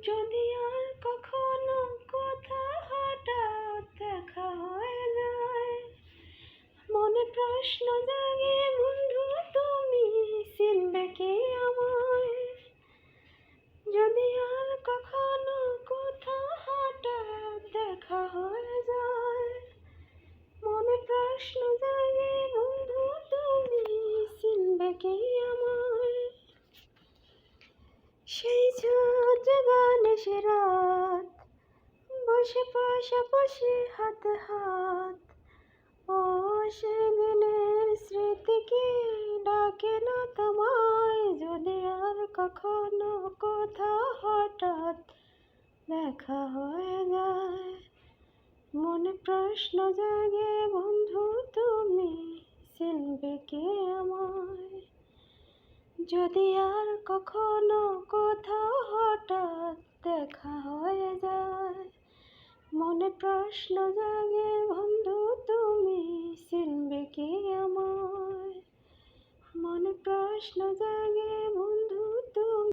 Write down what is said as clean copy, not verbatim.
যদি আর কখনো কোথাও হঠাৎ দেখা হয়ে যায়, মনে প্রশ্ন জাগে বন্ধু তুমি চিনবে কি আমায়? যদি আর কখনো কোথাও হঠাৎ দেখা হয়ে যায়, মনে প্রশ্ন জাগে বন্ধু তুমি চিনবে কি আমায়? সেই জাগানে সে রাত, বসে পাশাপাশি হাতে হাত, ও সেদিনের স্মৃতি কি ডাকে না তোমায়? যদি আর কখনো কোথাও হঠাৎ দেখা হয়ে যায়, মনে প্রশ্ন জাগে বন্ধু তুমি চিনবে কি আমায়? যদি আর কখনো কোথাও হঠাৎ দেখা হয়ে যায়, মনে প্রশ্ন জাগে বন্ধু